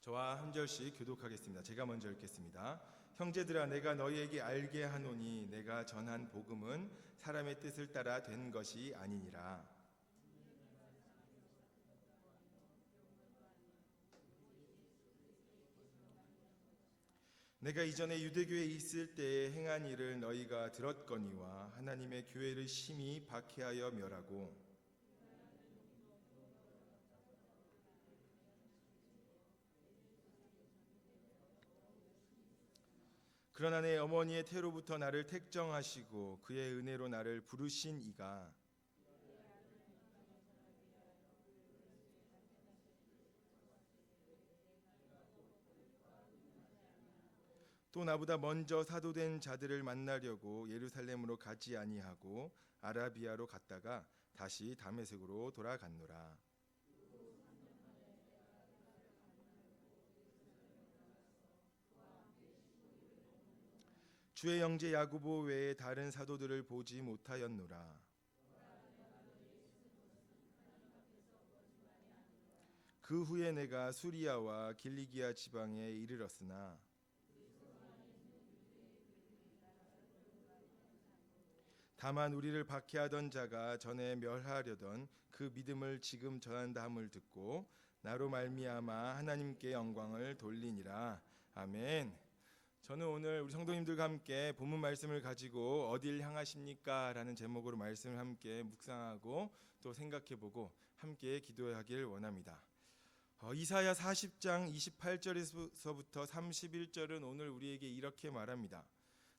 저와 한 절씩 교독하겠습니다. 제가 먼저 읽겠습니다. 형제들아, 내가 너희에게 알게 하노니 내가 전한 복음은 사람의 뜻을 따라 된 것이 아니니라. 내가 이전에 유대교에 있을 때에 행한 일을 너희가 들었거니와 하나님의 교회를 심히 박해하여 멸하고 그러나 내 어머니의 태로부터 나를 택정하시고 그의 은혜로 나를 부르신 이가 또 나보다 먼저 사도된 자들을 만나려고 예루살렘으로 가지 아니하고 아라비아로 갔다가 다시 다메섹으로 돌아갔노라. 주의 형제 야고보 외에 다른 사도들을 보지 못하였노라. 그 후에 내가 수리아와 길리기아 지방에 이르렀으나 다만 우리를 박해하던 자가 전에 멸하려던 그 믿음을 지금 전한다함을 듣고 나로 말미암아 하나님께 영광을 돌리니라. 아멘. 저는 오늘 우리 성도님들과 함께 본문 말씀을 가지고 어딜 향하십니까? 라는 제목으로 말씀을 함께 묵상하고 또 생각해보고 함께 기도하길 원합니다. 이사야 40장 28절에서부터 31절은 오늘 우리에게 이렇게 말합니다.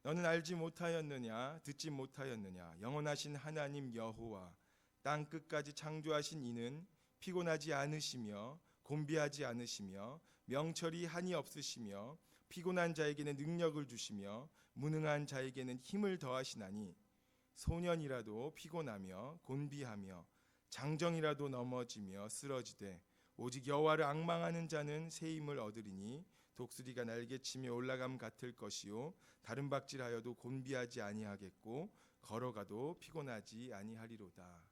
너는 알지 못하였느냐? 듣지 못하였느냐? 영원하신 하나님 여호와 땅 끝까지 창조하신 이는 피곤하지 않으시며 곤비하지 않으시며 명철이 한이 없으시며 피곤한 자에게는 능력을 주시며 무능한 자에게는 힘을 더하시나니 소년이라도 피곤하며 곤비하며 장정이라도 넘어지며 쓰러지되 오직 여호와를 앙망하는 자는 새 힘을 얻으리니 독수리가 날개치며 올라감 같을 것이요 다른 박질하여도 곤비하지 아니하겠고 걸어가도 피곤하지 아니하리로다.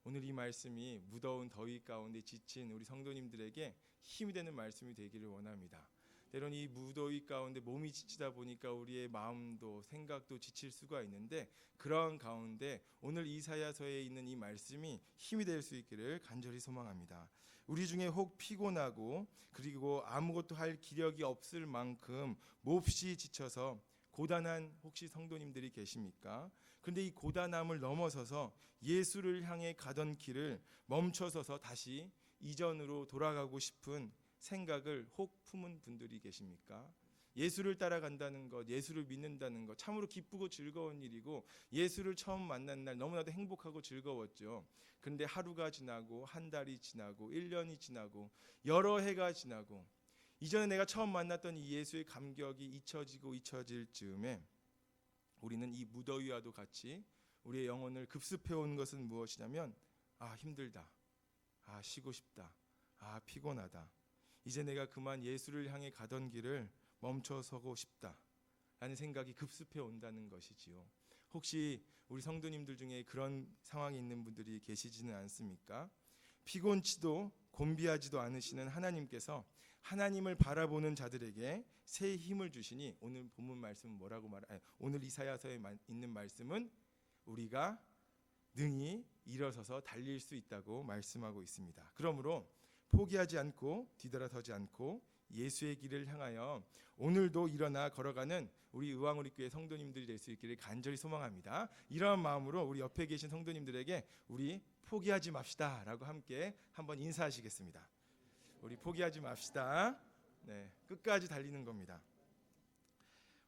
오늘 이 말씀이 무더운 더위 가운데 지친 우리 성도님들에게 힘이 되는 말씀이 되기를 원합니다. 때론 이 무더위 가운데 몸이 지치다 보니까 우리의 마음도 생각도 지칠 수가 있는데 그런 가운데 오늘 이사야서에 있는 이 말씀이 힘이 될 수 있기를 간절히 소망합니다. 우리 중에 혹 피곤하고 그리고 아무것도 할 기력이 없을 만큼 몹시 지쳐서 고단한 혹시 성도님들이 계십니까? 그런데 이 고단함을 넘어서서 예수를 향해 가던 길을 멈춰서서 다시 이전으로 돌아가고 싶은 생각을 혹 품은 분들이 계십니까? 예수를 따라간다는 것, 예수를 믿는다는 것 참으로 기쁘고 즐거운 일이고 예수를 처음 만난 날 너무나도 행복하고 즐거웠죠. 그런데 하루가 지나고 한 달이 지나고 1년이 지나고 여러 해가 지나고 이전에 내가 처음 만났던 이 예수의 감격이 잊혀질 즈음에 우리는 이 무더위와도 같이 우리의 영혼을 급습해온 것은 무엇이냐면 힘들다, 쉬고 싶다, 피곤하다, 이제 내가 그만 예수를 향해 가던 길을 멈춰서고 싶다 라는 생각이 급습해 온다는 것이지요. 혹시 우리 성도님들 중에 그런 상황이 있는 분들이 계시지는 않습니까? 피곤치도 곤비하지도 않으시는 하나님께서 하나님을 바라보는 자들에게 새 힘을 주시니 오늘 본문 말씀은 오늘 이사야서에 있는 말씀은 우리가 능히 일어서서 달릴 수 있다고 말씀하고 있습니다. 그러므로 포기하지 않고 뒤돌아서지 않고 예수의 길을 향하여 오늘도 일어나 걸어가는 우리 의왕우리교회 성도님들이 될 수 있기를 간절히 소망합니다. 이러한 마음으로 우리 옆에 계신 성도님들에게 우리 포기하지 맙시다 라고 함께 한번 인사하시겠습니다. 우리 포기하지 맙시다. 네, 끝까지 달리는 겁니다.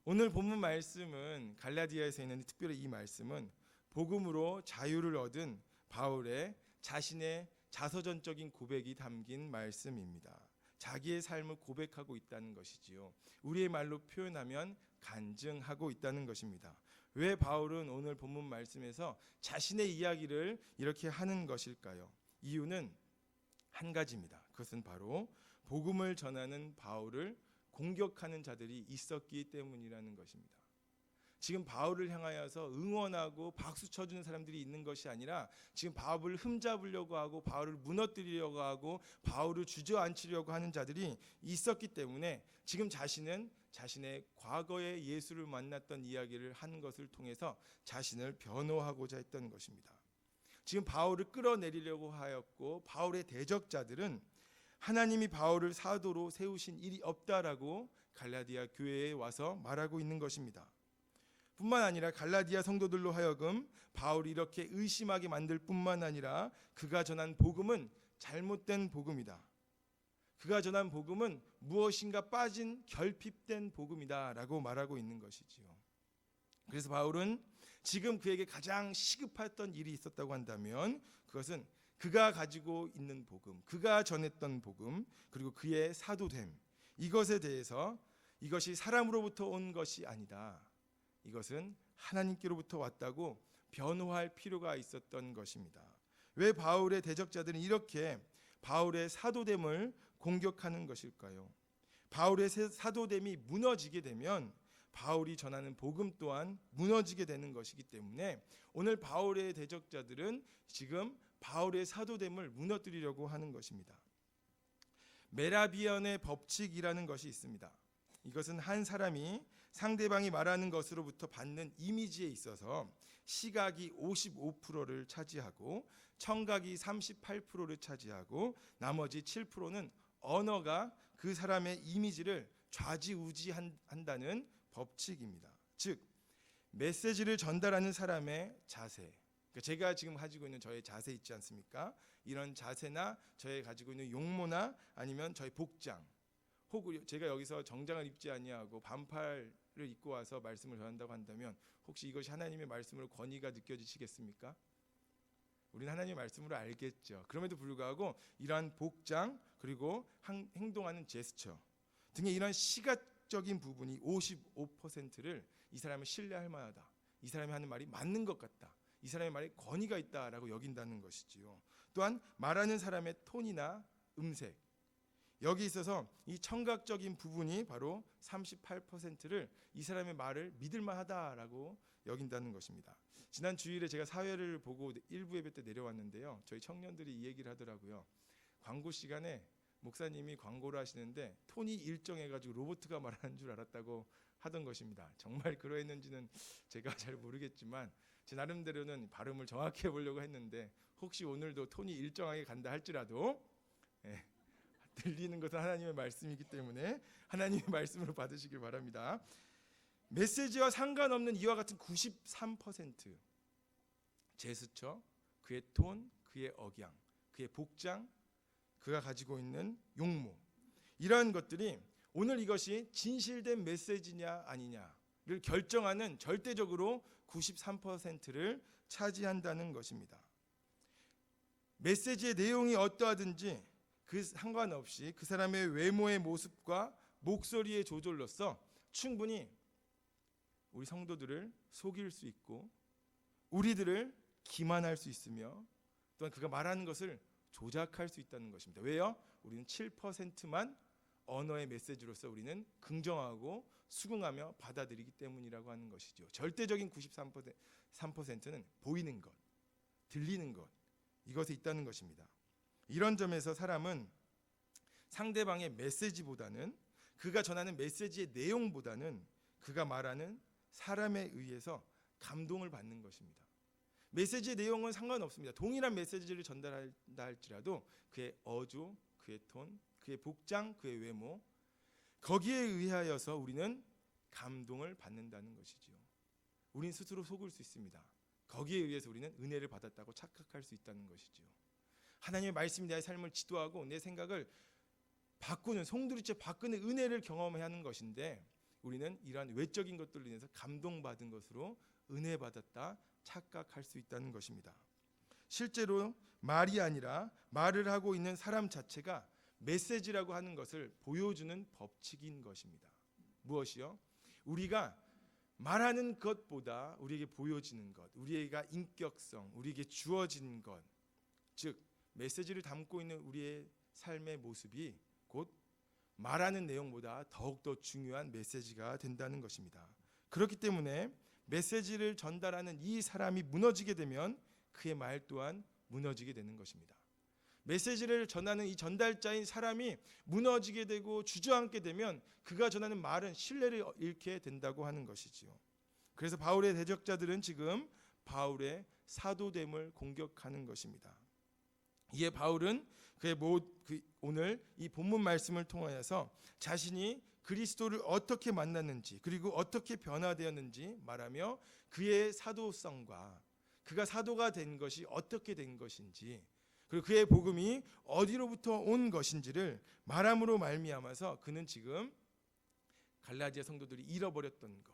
오늘 본문 말씀은 갈라디아에서 있는 특별히 이 말씀은 복음으로 자유를 얻은 바울의 자신의 자서전적인 고백이 담긴 말씀입니다. 자기의 삶을 고백하고 있다는 것이지요. 우리의 말로 표현하면 간증하고 있다는 것입니다. 왜 바울은 오늘 본문 말씀에서 자신의 이야기를 이렇게 하는 것일까요? 이유는 한 가지입니다. 그것은 바로 복음을 전하는 바울을 공격하는 자들이 있었기 때문이라는 것입니다. 지금 바울을 향하여서 응원하고 박수 쳐주는 사람들이 있는 것이 아니라 지금 바울을 흠잡으려고 하고 바울을 무너뜨리려고 하고 바울을 주저앉히려고 하는 자들이 있었기 때문에 지금 자신은 자신의 과거에 예수를 만났던 이야기를 하는 것을 통해서 자신을 변호하고자 했던 것입니다. 지금 바울을 끌어내리려고 하였고 바울의 대적자들은 하나님이 바울을 사도로 세우신 일이 없다라고 갈라디아 교회에 와서 말하고 있는 것입니다. 뿐만 아니라 갈라디아 성도들로 하여금 바울이 이렇게 의심하게 만들 뿐만 아니라 그가 전한 복음은 잘못된 복음이다. 그가 전한 복음은 무엇인가 빠진 결핍된 복음이다라고 말하고 있는 것이지요. 그래서 바울은 지금 그에게 가장 시급했던 일이 있었다고 한다면 그것은 그가 가지고 있는 복음, 그가 전했던 복음, 그리고 그의 사도됨, 이것에 대해서 이것이 사람으로부터 온 것이 아니다. 이것은 하나님께로부터 왔다고 변호할 필요가 있었던 것입니다. 왜 바울의 대적자들은 이렇게 바울의 사도됨을 공격하는 것일까요? 바울의 사도됨이 무너지게 되면 바울이 전하는 복음 또한 무너지게 되는 것이기 때문에 오늘 바울의 대적자들은 지금 바울의 사도됨을 무너뜨리려고 하는 것입니다. 메라비언의 법칙이라는 것이 있습니다. 이것은 한 사람이 상대방이 말하는 것으로부터 받는 이미지에 있어서 시각이 55%를 차지하고 청각이 38%를 차지하고 나머지 7%는 언어가 그 사람의 이미지를 좌지우지한다는 법칙입니다. 즉 메시지를 전달하는 사람의 자세, 제가 지금 가지고 있는 저의 자세 있지 않습니까? 이런 자세나 저의 가지고 있는 용모나 아니면 저의 복장, 혹은 제가 여기서 정장을 입지 아니하고 반팔을 입고 와서 말씀을 전한다고 한다면 혹시 이것이 하나님의 말씀으로 권위가 느껴지시겠습니까? 우리는 하나님의 말씀으로 알겠죠. 그럼에도 불구하고 이러한 복장 그리고 행동하는 제스처 등의 이런 시각적인 부분이 55%를 이 사람을 신뢰할 만하다. 이 사람이 하는 말이 맞는 것 같다. 이 사람의 말에 권위가 있다라고 여긴다는 것이지요. 또한 말하는 사람의 톤이나 음색, 여기 있어서 이 청각적인 부분이 바로 38%를 이 사람의 말을 믿을만하다라고 여긴다는 것입니다. 지난 주일에 제가 사회를 보고 일부 예배 때 내려왔는데요. 저희 청년들이 이 얘기를 하더라고요. 광고 시간에 목사님이 광고를 하시는데 톤이 일정해가지고 로봇가 말하는 줄 알았다고 하던 것입니다. 정말 그러했는지는 제가 잘 모르겠지만 제 나름대로는 발음을 정확히 해보려고 했는데 혹시 오늘도 톤이 일정하게 간다 할지라도 들리는 것은 하나님의 말씀이기 때문에 하나님의 말씀으로 받으시길 바랍니다. 메시지와 상관없는 이와 같은 93% 제스처, 그의 톤, 그의 억양, 그의 복장, 그가 가지고 있는 용모, 이러한 것들이 오늘 이것이 진실된 메시지냐 아니냐를 결정하는 절대적으로 93%를 차지한다는 것입니다. 메시지의 내용이 어떠하든지 그 상관없이 그 사람의 외모의 모습과 목소리의 조절로서 충분히 우리 성도들을 속일 수 있고 우리들을 기만할 수 있으며 또한 그가 말하는 것을 조작할 수 있다는 것입니다. 왜요? 우리는 7%만 언어의 메시지로서 우리는 긍정하고 수긍하며 받아들이기 때문이라고 하는 것이죠. 절대적인 93%는 보이는 것, 들리는 것, 이것에 있다는 것입니다. 이런 점에서 사람은 상대방의 메시지보다는 그가 전하는 메시지의 내용보다는 그가 말하는 사람에 의해서 감동을 받는 것입니다. 메시지의 내용은 상관없습니다. 동일한 메시지를 전달한다 할지라도 그의 어조, 그의 톤, 그의 복장, 그의 외모, 거기에 의하여서 우리는 감동을 받는다는 것이지요. 우리는 스스로 속을 수 있습니다. 거기에 의해서 우리는 은혜를 받았다고 착각할 수 있다는 것이지요. 하나님의 말씀이 내 삶을 지도하고 내 생각을 바꾸는, 송두리째 바꾸는 은혜를 경험해야 하는 것인데 우리는 이러한 외적인 것들로 인해서 감동받은 것으로 은혜 받았다 착각할 수 있다는 것입니다. 실제로 말이 아니라 말을 하고 있는 사람 자체가 메시지라고 하는 것을 보여주는 법칙인 것입니다. 무엇이요? 우리가 말하는 것보다 우리에게 보여지는 것, 우리가 인격성, 우리에게 주어진 것, 즉 메시지를 담고 있는 우리의 삶의 모습이 곧 말하는 내용보다 더욱더 중요한 메시지가 된다는 것입니다. 그렇기 때문에 메시지를 전달하는 이 사람이 무너지게 되면 그의 말 또한 무너지게 되는 것입니다. 메시지를 전하는 이 전달자인 사람이 무너지게 되고 주저앉게 되면 그가 전하는 말은 신뢰를 잃게 된다고 하는 것이지요. 그래서 바울의 대적자들은 지금 바울의 사도됨을 공격하는 것입니다. 이에 바울은 오늘 이 본문 말씀을 통하여서 자신이 그리스도를 어떻게 만났는지 그리고 어떻게 변화되었는지 말하며 그의 사도성과 그가 사도가 된 것이 어떻게 된 것인지 그리고 그의 복음이 어디로부터 온 것인지를 말함으로 말미암아서 그는 지금 갈라디아 성도들이 잃어버렸던 것,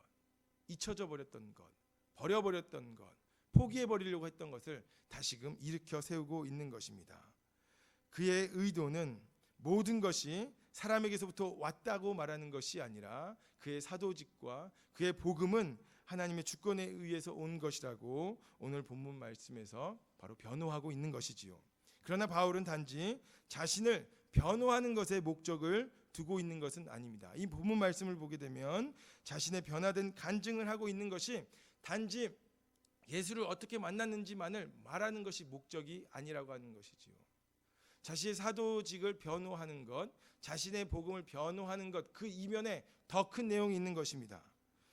잊혀져 버렸던 것, 버려버렸던 것, 포기해버리려고 했던 것을 다시금 일으켜 세우고 있는 것입니다. 그의 의도는 모든 것이 사람에게서부터 왔다고 말하는 것이 아니라 그의 사도직과 그의 복음은 하나님의 주권에 의해서 온 것이라고 오늘 본문 말씀에서 바로 변호하고 있는 것이지요. 그러나 바울은 단지 자신을 변호하는 것에 목적을 두고 있는 것은 아닙니다. 이 본문 말씀을 보게 되면 자신의 변화된 간증을 하고 있는 것이 단지 예수를 어떻게 만났는지만을 말하는 것이 목적이 아니라고 하는 것이지요. 자신의 사도직을 변호하는 것, 자신의 복음을 변호하는 것, 그 이면에 더 큰 내용이 있는 것입니다.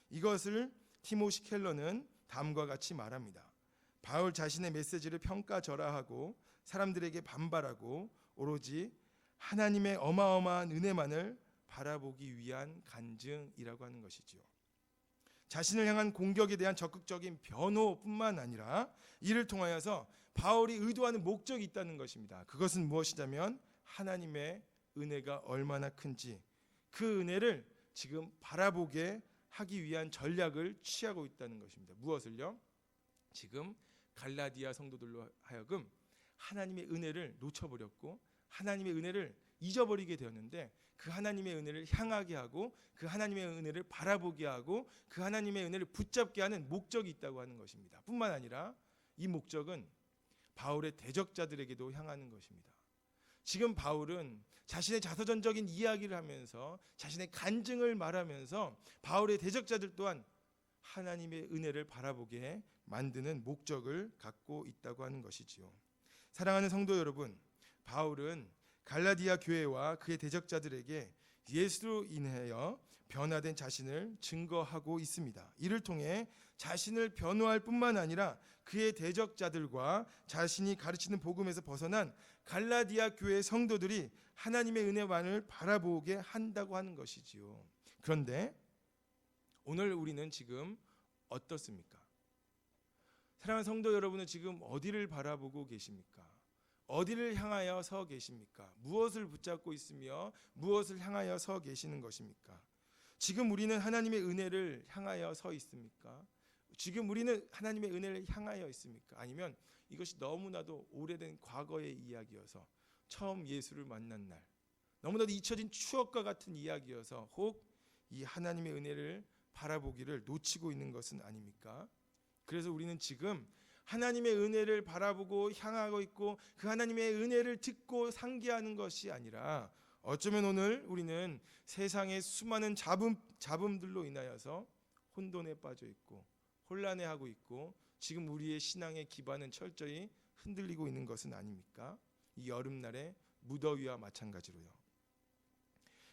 이것을 티모시 켈러는 다음과 같이 말합니다. 바울 자신의 메시지를 평가절하하고 사람들에게 반발하고 오로지 하나님의 어마어마한 은혜만을 바라보기 위한 간증이라고 하는 것이지요. 자신을 향한 공격에 대한 적극적인 변호뿐만 아니라 이를 통하여서 바울이 의도하는 목적이 있다는 것입니다. 그것은 무엇이냐면 하나님의 은혜가 얼마나 큰지 그 은혜를 지금 바라보게 하기 위한 전략을 취하고 있다는 것입니다. 무엇을요? 지금 갈라디아 성도들로 하여금 하나님의 은혜를 놓쳐버렸고 하나님의 은혜를 잊어버리게 되었는데 그 하나님의 은혜를 향하게 하고 그 하나님의 은혜를 바라보게 하고 그 하나님의 은혜를 붙잡게 하는 목적이 있다고 하는 것입니다. 뿐만 아니라 이 목적은 바울의 대적자들에게도 향하는 것입니다. 지금 바울은 자신의 자서전적인 이야기를 하면서 자신의 간증을 말하면서 바울의 대적자들 또한 하나님의 은혜를 바라보게 만드는 목적을 갖고 있다고 하는 것이지요. 사랑하는 성도 여러분, 바울은 갈라디아 교회와 그의 대적자들에게 예수로 인하여 변화된 자신을 증거하고 있습니다. 이를 통해 자신을 변호할 뿐만 아니라 그의 대적자들과 자신이 가르치는 복음에서 벗어난 갈라디아 교회 성도들이 하나님의 은혜만을 바라보게 한다고 하는 것이지요. 그런데 오늘 우리는 지금 어떻습니까? 사랑하는 성도 여러분은 지금 어디를 바라보고 계십니까? 어디를 향하여 서 계십니까? 무엇을 붙잡고 있으며 무엇을 향하여 서 계시는 것입니까? 지금 우리는 하나님의 은혜를 향하여 서 있습니까? 지금 우리는 하나님의 은혜를 향하여 있습니까? 아니면 이것이 너무나도 오래된 과거의 이야기여서 처음 예수를 만난 날 너무나도 잊혀진 추억과 같은 이야기여서 혹 이 하나님의 은혜를 바라보기를 놓치고 있는 것은 아닙니까? 그래서 우리는 지금 하나님의 은혜를 바라보고 향하고 있고 그 하나님의 은혜를 듣고 상기하는 것이 아니라 어쩌면 오늘 우리는 세상의 수많은 잡음들로 인하여서 혼돈에 빠져 있고 혼란해하고 있고 지금 우리의 신앙의 기반은 철저히 흔들리고 있는 것은 아닙니까? 이 여름날의 무더위와 마찬가지로요.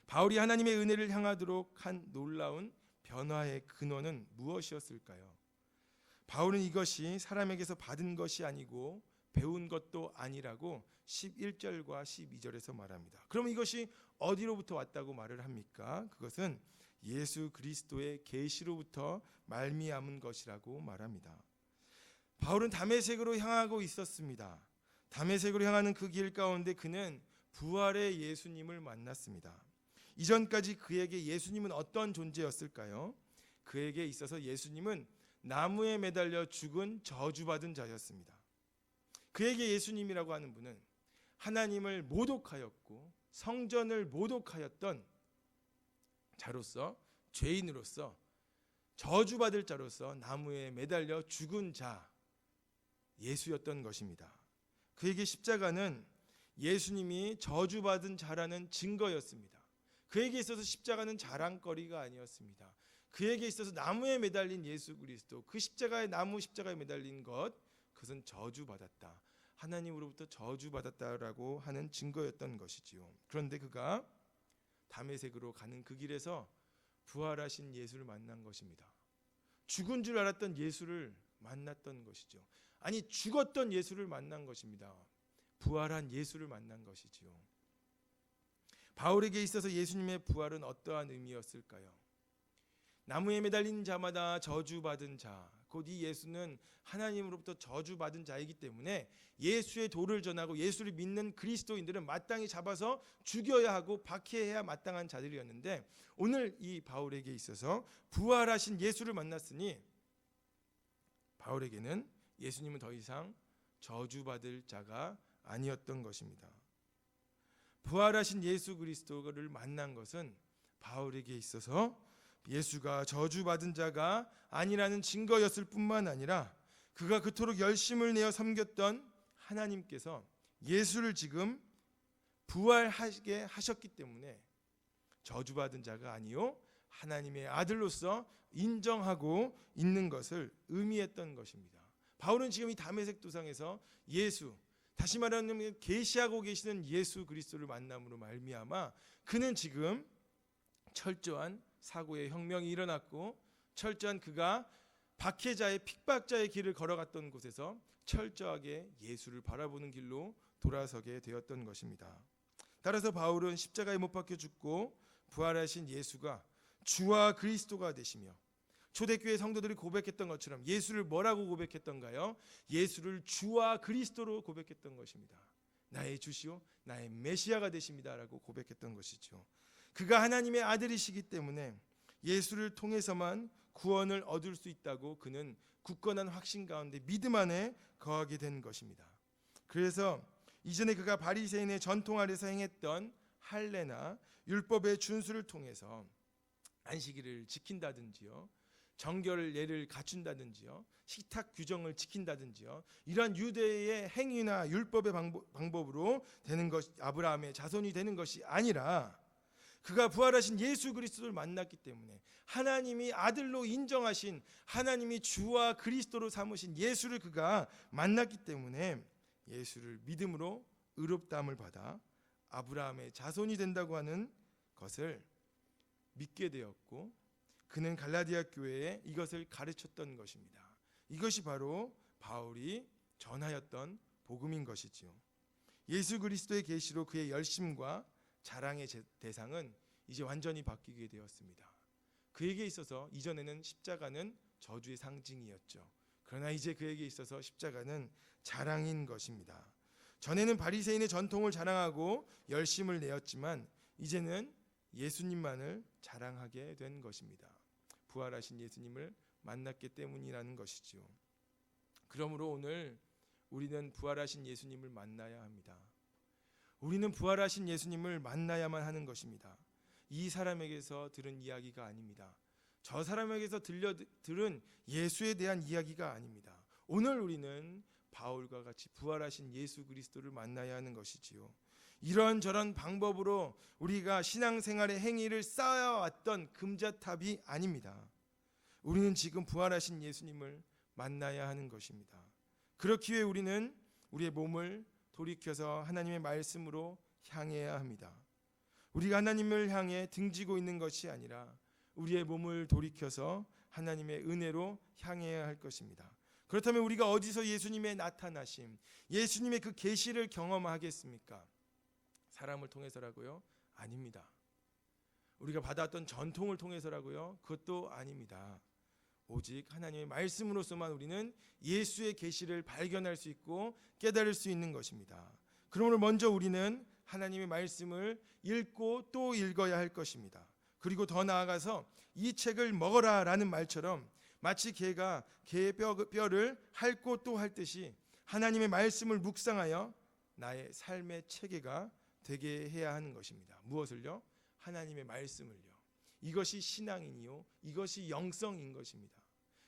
바울이 하나님의 은혜를 향하도록 한 놀라운 변화의 근원은 무엇이었을까요? 바울은 이것이 사람에게서 받은 것이 아니고 배운 것도 아니라고 11절과 12절에서 말합니다. 그럼 이것이 어디로부터 왔다고 말을 합니까? 그것은 예수 그리스도의 계시로부터 말미암은 것이라고 말합니다. 바울은 다메섹으로 향하고 있었습니다. 다메섹으로 향하는 그 길 가운데 그는 부활의 예수님을 만났습니다. 이전까지 그에게 예수님은 어떤 존재였을까요? 그에게 있어서 예수님은 나무에 매달려 죽은 저주받은 자였습니다. 그에게 예수님이라고 하는 분은 하나님을 모독하였고 성전을 모독하였던 자로서 죄인으로서 저주받을 자로서 나무에 매달려 죽은 자 예수였던 것입니다. 그에게 십자가는 예수님이 저주받은 자라는 증거였습니다. 그에게 있어서 십자가는 자랑거리가 아니었습니다. 그에게 있어서 나무에 매달린 예수 그리스도, 그 나무 십자가에 매달린 것, 그것은 저주받았다, 하나님으로부터 저주받았다라고 하는 증거였던 것이지요. 그런데 그가 다메섹으로 가는 그 길에서 부활하신 예수를 만난 것입니다. 죽은 줄 알았던 예수를 만났던 것이죠. 아니, 죽었던 예수를 만난 것입니다. 부활한 예수를 만난 것이지요. 바울에게 있어서 예수님의 부활은 어떠한 의미였을까요? 나무에 매달린 자마다 저주받은 자, 곧 이 예수는 하나님으로부터 저주받은 자이기 때문에 예수의 도를 전하고 예수를 믿는 그리스도인들은 마땅히 잡아서 죽여야 하고 박해해야 마땅한 자들이었는데, 오늘 이 바울에게 있어서 부활하신 예수를 만났으니 바울에게는 예수님은 더 이상 저주받을 자가 아니었던 것입니다. 부활하신 예수 그리스도를 만난 것은 바울에게 있어서 예수가 저주받은 자가 아니라는 증거였을 뿐만 아니라, 그가 그토록 열심을 내어 섬겼던 하나님께서 예수를 지금 부활하게 하셨기 때문에 저주받은 자가 아니요 하나님의 아들로서 인정하고 있는 것을 의미했던 것입니다. 바울은 지금 이 다메섹 도상에서 예수, 다시 말하면 계시하고 계시는 예수 그리스도를 만남으로 말미암아 그는 지금 철저한 사고의 혁명이 일어났고, 철저한 그가 박해자의 핍박자의 길을 걸어갔던 곳에서 철저하게 예수를 바라보는 길로 돌아서게 되었던 것입니다. 따라서 바울은 십자가에 못 박혀 죽고 부활하신 예수가 주와 그리스도가 되시며, 초대교회 성도들이 고백했던 것처럼 예수를 뭐라고 고백했던가요? 예수를 주와 그리스도로 고백했던 것입니다. 나의 주시오 나의 메시아가 되십니다라고 고백했던 것이죠. 그가 하나님의 아들이시기 때문에 예수를 통해서만 구원을 얻을 수 있다고 그는 굳건한 확신 가운데 믿음 안에 거하게 된 것입니다. 그래서 이전에 그가 바리새인의 전통 아래서 행했던 할례나 율법의 준수를 통해서 안식일을 지킨다든지요, 정결 예를 갖춘다든지요, 식탁 규정을 지킨다든지요, 이러한 유대의 행위나 율법의 방법으로 되는 것, 아브라함의 자손이 되는 것이 아니라 그가 부활하신 예수 그리스도를 만났기 때문에, 하나님이 아들로 인정하신, 하나님이 주와 그리스도로 삼으신 예수를 그가 만났기 때문에 예수를 믿음으로 의롭다함을 받아 아브라함의 자손이 된다고 하는 것을 믿게 되었고, 그는 갈라디아 교회에 이것을 가르쳤던 것입니다. 이것이 바로 바울이 전하였던 복음인 것이지요. 예수 그리스도의 계시로 그의 열심과 자랑의 대상은 이제 완전히 바뀌게 되었습니다. 그에게 있어서 이전에는 십자가는 저주의 상징이었죠. 그러나 이제 그에게 있어서 십자가는 자랑인 것입니다. 전에는 바리새인의 전통을 자랑하고 열심을 내었지만 이제는 예수님만을 자랑하게 된 것입니다. 부활하신 예수님을 만났기 때문이라는 것이지요. 그러므로 오늘 우리는 부활하신 예수님을 만나야 합니다. 우리는 부활하신 예수님을 만나야만 하는 것입니다. 이 사람에게서 들은 이야기가 아닙니다. 저 사람에게서 들은 예수에 대한 이야기가 아닙니다. 오늘 우리는 바울과 같이 부활하신 예수 그리스도를 만나야 하는 것이지요. 이런저런 방법으로 우리가 신앙생활의 행위를 쌓아왔던 금자탑이 아닙니다. 우리는 지금 부활하신 예수님을 만나야 하는 것입니다. 그렇기 위해 우리는 우리의 몸을 돌이켜서 하나님의 말씀으로 향해야 합니다. 우리가 하나님을 향해 등지고 있는 것이 아니라 우리의 몸을 돌이켜서 하나님의 은혜로 향해야 할 것입니다. 그렇다면 우리가 어디서 예수님의 나타나심, 예수님의 그 계시를 경험하겠습니까? 사람을 통해서라고요? 아닙니다. 우리가 받았던 전통을 통해서라고요? 그것도 아닙니다. 오직 하나님의 말씀으로서만 우리는 예수의 계시를 발견할 수 있고 깨달을 수 있는 것입니다. 그러므로 먼저 우리는 하나님의 말씀을 읽고 또 읽어야 할 것입니다. 그리고 더 나아가서 이 책을 먹어라 라는 말처럼 마치 개가 개의 뼈를 핥고 또 핥듯이 하나님의 말씀을 묵상하여 나의 삶의 체계가 되게 해야 하는 것입니다. 무엇을요? 하나님의 말씀을요. 이것이 신앙이니요, 이것이 영성인 것입니다.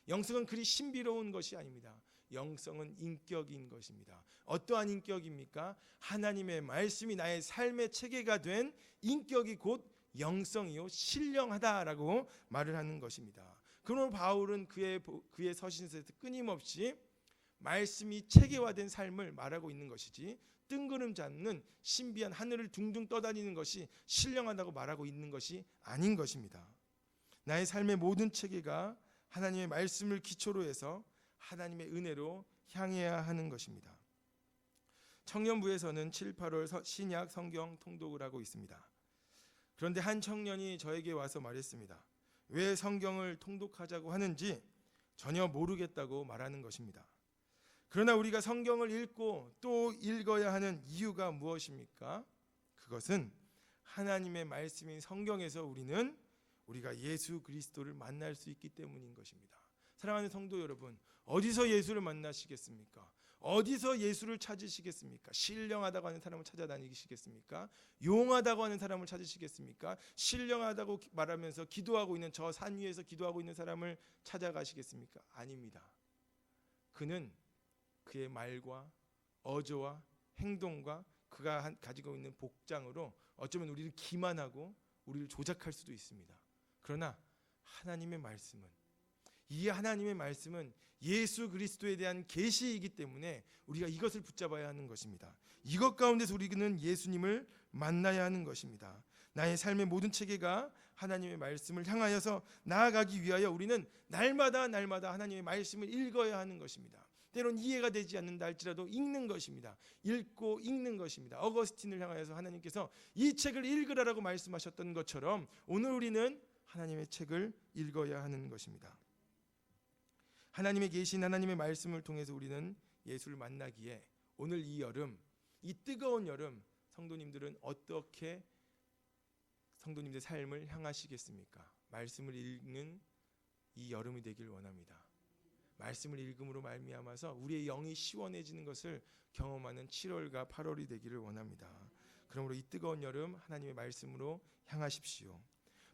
영성은 그리 신비로운 것이 아닙니다. 영성은 인격인 것입니다. 어떠한 인격입니까? 하나님의 말씀이 나의 삶의 체계가 된 인격이 곧 영성이요 신령하다라고 말을 하는 것입니다. 그러므로 바울은 그의 서신서에서 끊임없이 말씀이 체계화된 삶을 말하고 있는 것이지 뜬구름 잡는 신비한 하늘을 둥둥 떠다니는 것이 신령하다고 말하고 있는 것이 아닌 것입니다. 나의 삶의 모든 체계가 하나님의 말씀을 기초로 해서 하나님의 은혜로 향해야 하는 것입니다. 청년부에서는 7, 8월 신약 성경 통독을 하고 있습니다. 그런데 한 청년이 저에게 와서 말했습니다. 왜 성경을 통독하자고 하는지 전혀 모르겠다고 말하는 것입니다. 그러나 우리가 성경을 읽고 또 읽어야 하는 이유가 무엇입니까? 그것은 하나님의 말씀인 성경에서 우리가 예수 그리스도를 만날 수 있기 때문인 것입니다. 사랑하는 성도 여러분, 어디서 예수를 만나시겠습니까? 어디서 예수를 찾으시겠습니까? 신령하다고 하는 사람을 찾아다니시겠습니까? 용하다고 하는 사람을 찾으시겠습니까? 신령하다고 말하면서 기도하고 있는 저 산 위에서 기도하고 있는 사람을 찾아가시겠습니까? 아닙니다. 그는 그의 말과 어조와 행동과 그가 가지고 있는 복장으로 어쩌면 우리를 기만하고 우리를 조작할 수도 있습니다. 그러나 하나님의 말씀은, 이 하나님의 말씀은 예수 그리스도에 대한 계시이기 때문에 우리가 이것을 붙잡아야 하는 것입니다. 이것 가운데서 우리는 예수님을 만나야 하는 것입니다. 나의 삶의 모든 체계가 하나님의 말씀을 향하여서 나아가기 위하여 우리는 날마다 하나님의 말씀을 읽어야 하는 것입니다. 때론 이해가 되지 않는다 할지라도 읽는 것입니다. 읽고 읽는 것입니다. 어거스틴을 향하여서 하나님께서 이 책을 읽으라라고 말씀하셨던 것처럼 오늘 우리는 하나님의 책을 읽어야 하는 것입니다. 하나님의 계신 하나님의 말씀을 통해서 우리는 예수를 만나기에 오늘 이 여름, 이 뜨거운 여름, 성도님들은 어떻게 성도님들의 삶을 향하시겠습니까? 말씀을 읽는 이 여름이 되길 원합니다. 말씀을 읽음으로 말미암아서 우리의 영이 시원해지는 것을 경험하는 7월과 8월이 되기를 원합니다. 그러므로 이 뜨거운 여름 하나님의 말씀으로 향하십시오.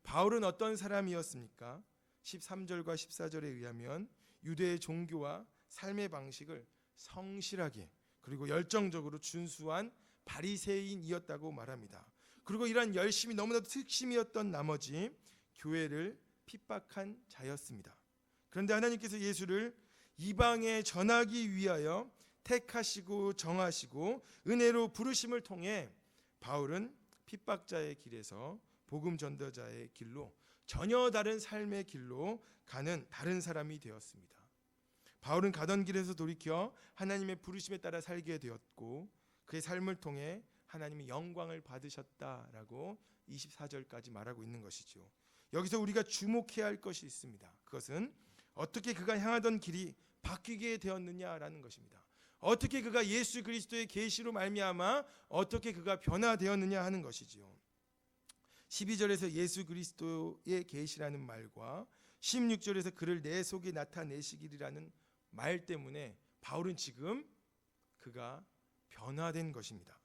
바울은 어떤 사람이었습니까? 13절과 14절에 의하면 유대의 종교와 삶의 방식을 성실하게 그리고 열정적으로 준수한 바리새인이었다고 말합니다. 그리고 이러한 열심이 너무나도 특심이었던 나머지 교회를 핍박한 자였습니다. 그런데 하나님께서 예수를 이방에 전하기 위하여 택하시고 정하시고 은혜로 부르심을 통해 바울은 핍박자의 길에서 복음 전도자의 길로 전혀 다른 삶의 길로 가는 다른 사람이 되었습니다. 바울은 가던 길에서 돌이켜 하나님의 부르심에 따라 살게 되었고 그의 삶을 통해 하나님의 영광을 받으셨다라고 24절까지 말하고 있는 것이죠. 여기서 우리가 주목해야 할 것이 있습니다. 그것은 어떻게 그가 향하던 길이 바뀌게 되었느냐라는 것입니다. 어떻게 그가 예수 그리스도의 계시로 말미암아 어떻게 그가 변화되었느냐 하는 것이지요. 12절에서 예수 그리스도의 계시라는 말과 16절에서 그를 내 속에 나타내시기라는 말 때문에 바울은 지금 그가 변화된 것입니다.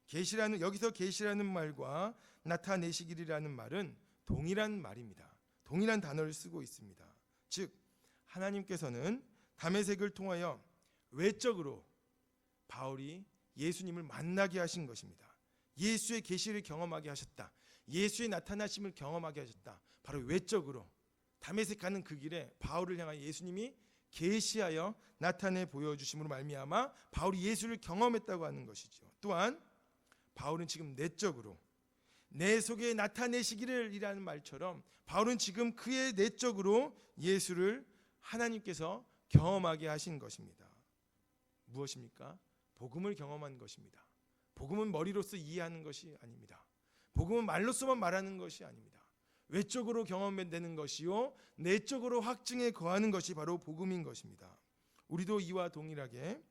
계시라는 여기서 계시라는 말과 나타내시기라는 말은 동일한 말입니다. 동일한 단어를 쓰고 있습니다. 즉 하나님께서는 다메섹을 통하여 외적으로 바울이 예수님을 만나게 하신 것입니다. 예수의 계시를 경험하게 하셨다. 예수의 나타나심을 경험하게 하셨다. 바로 외적으로 다메섹 가는 그 길에 바울을 향한 예수님이 계시하여 나타내 보여주심으로 말미암아 바울이 예수를 경험했다고 하는 것이죠. 또한 바울은 지금 내적으로 내 속에 나타내시기를 이라는 말처럼 바울은 지금 그의 내적으로 예수를 하나님께서 경험하게 하신 것입니다. 무엇입니까? 복음을 경험한 것입니다. 복음은 머리로서 이해하는 것이 아닙니다. 복음은 말로서만 말하는 것이 아닙니다. 외적으로 경험되는 것이요 내적으로 확증에 거하는 것이 바로 복음인 것입니다. 우리도 이와 동일하게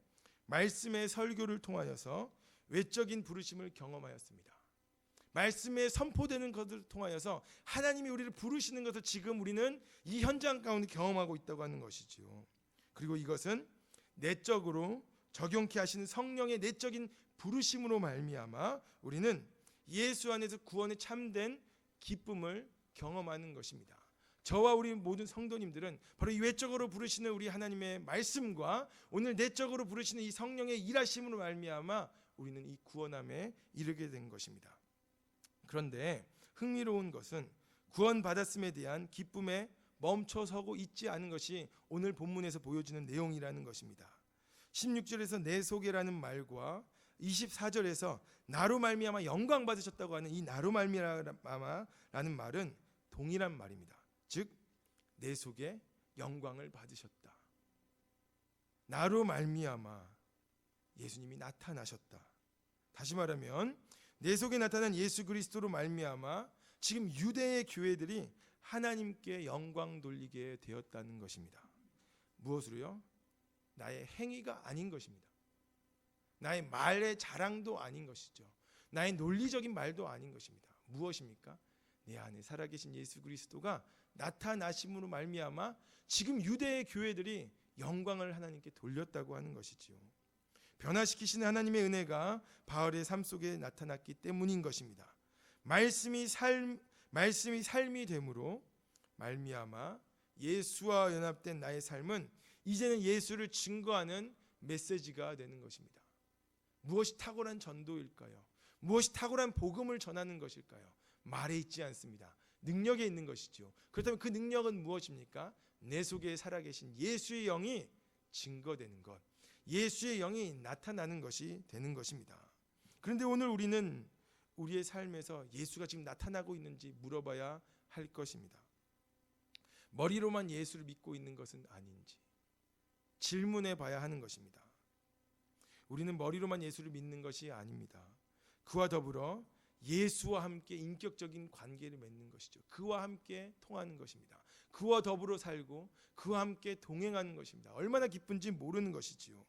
말씀의 설교를 통하여서 외적인 부르심을 경험하였습니다. 말씀에 선포되는 것을 통하여서 하나님이 우리를 부르시는 것을 지금 우리는 이 현장 가운데 경험하고 있다고 하는 것이지요. 그리고 이것은 내적으로 적용케 하시는 성령의 내적인 부르심으로 말미암아 우리는 예수 안에서 구원의 참된 기쁨을 경험하는 것입니다. 저와 우리 모든 성도님들은 바로 이 외적으로 부르시는 우리 하나님의 말씀과 오늘 내적으로 부르시는 이 성령의 일하심으로 말미암아 우리는 이 구원함에 이르게 된 것입니다. 그런데 흥미로운 것은 구원받았음에 대한 기쁨에 멈춰서고 있지 않은 것이 오늘 본문에서 보여주는 내용이라는 것입니다. 16절에서 내 속에라는 말과 24절에서 나로 말미암아 영광 받으셨다고 하는 이 나로 말미암아라는 말은 동일한 말입니다. 즉 내 속에 영광을 받으셨다. 나로 말미암아 예수님이 나타나셨다. 다시 말하면 내 속에 나타난 예수 그리스도로 말미암아 지금 유대의 교회들이 하나님께 영광 돌리게 되었다는 것입니다. 무엇으로요? 나의 행위가 아닌 것입니다. 나의 말의 자랑도 아닌 것이죠. 나의 논리적인 말도 아닌 것입니다. 무엇입니까? 내 안에 살아계신 예수 그리스도가 나타나심으로 말미암아 지금 유대의 교회들이 영광을 하나님께 돌렸다고 하는 것이지요. 변화시키시는 하나님의 은혜가 바울의 삶 속에 나타났기 때문인 것입니다. 말씀이 삶이 되므로 말미암아 예수와 연합된 나의 삶은 이제는 예수를 증거하는 메시지가 되는 것입니다. 무엇이 탁월한 전도일까요? 무엇이 탁월한 복음을 전하는 것일까요? 말에 있지 않습니다. 능력에 있는 것이죠. 그렇다면 그 능력은 무엇입니까? 내 속에 살아계신 예수의 영이 증거되는 것, 예수의 영이 나타나는 것이 되는 것입니다. 그런데 오늘 우리는 우리의 삶에서 예수가 지금 나타나고 있는지 물어봐야 할 것입니다. 머리로만 예수를 믿고 있는 것은 아닌지 질문해 봐야 하는 것입니다. 우리는 머리로만 예수를 믿는 것이 아닙니다. 그와 더불어 예수와 함께 인격적인 관계를 맺는 것이죠. 그와 함께 통하는 것입니다. 그와 더불어 살고 그와 함께 동행하는 것입니다. 얼마나 기쁜지 모르는 것이지요.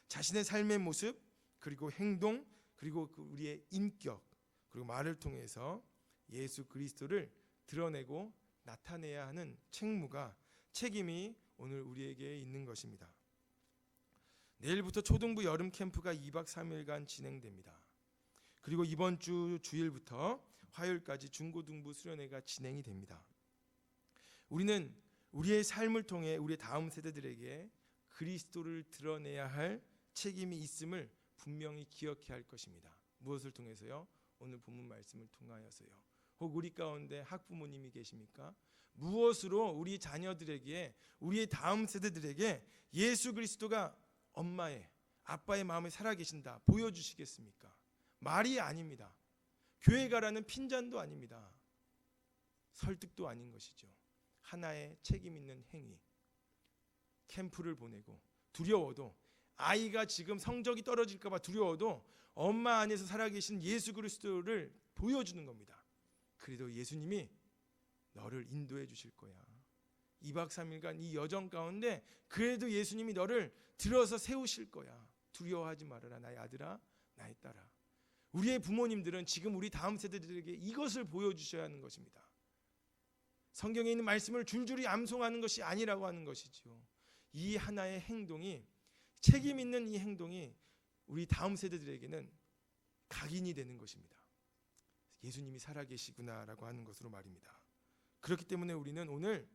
자신의 삶의 모습, 그리고 행동, 그리고 우리의 인격, 그리고 말을 통해서 예수 그리스도를 드러내고 나타내야 하는 책임이 오늘 우리에게 있는 것입니다. 내일부터 초등부 여름 캠프가 2박 3일간 진행됩니다. 그리고 이번 주 주일부터 화요일까지 중고등부 수련회가 진행이 됩니다. 우리는 우리의 삶을 통해 우리의 다음 세대들에게 그리스도를 드러내야 할 책임이 있음을 분명히 기억해야 할 것입니다. 무엇을 통해서요? 오늘 본문 말씀을 통하여서요. 혹 우리 가운데 학부모님이 계십니까? 무엇으로 우리 자녀들에게, 우리의 다음 세대들에게 예수 그리스도가 엄마의, 아빠의 마음에 살아계신다 보여주시겠습니까? 말이 아닙니다. 교회 가라는 핀잔도 아닙니다. 설득도 아닌 것이죠. 하나의 책임 있는 행위. 캠프를 보내고 두려워도, 아이가 지금 성적이 떨어질까 봐 두려워도 엄마 안에서 살아계신 예수 그리스도를 보여주는 겁니다. 그래도 예수님이 너를 인도해 주실 거야. 2박 3일간 이 여정 가운데 그래도 예수님이 너를 들어서 세우실 거야. 두려워하지 말아라, 나의 아들아, 나의 딸아. 우리의 부모님들은 지금 우리 다음 세대들에게 이것을 보여주셔야 하는 것입니다. 성경에 있는 말씀을 줄줄이 암송하는 것이 아니라고 하는 것이죠. 이 하나의 행동이, 책임 있는 이 행동이 우리 다음 세대들에게는 각인이 되는 것입니다. 예수님이 살아계시구나라고 하는 것으로 말입니다. 그렇기 때문에 우리는 오늘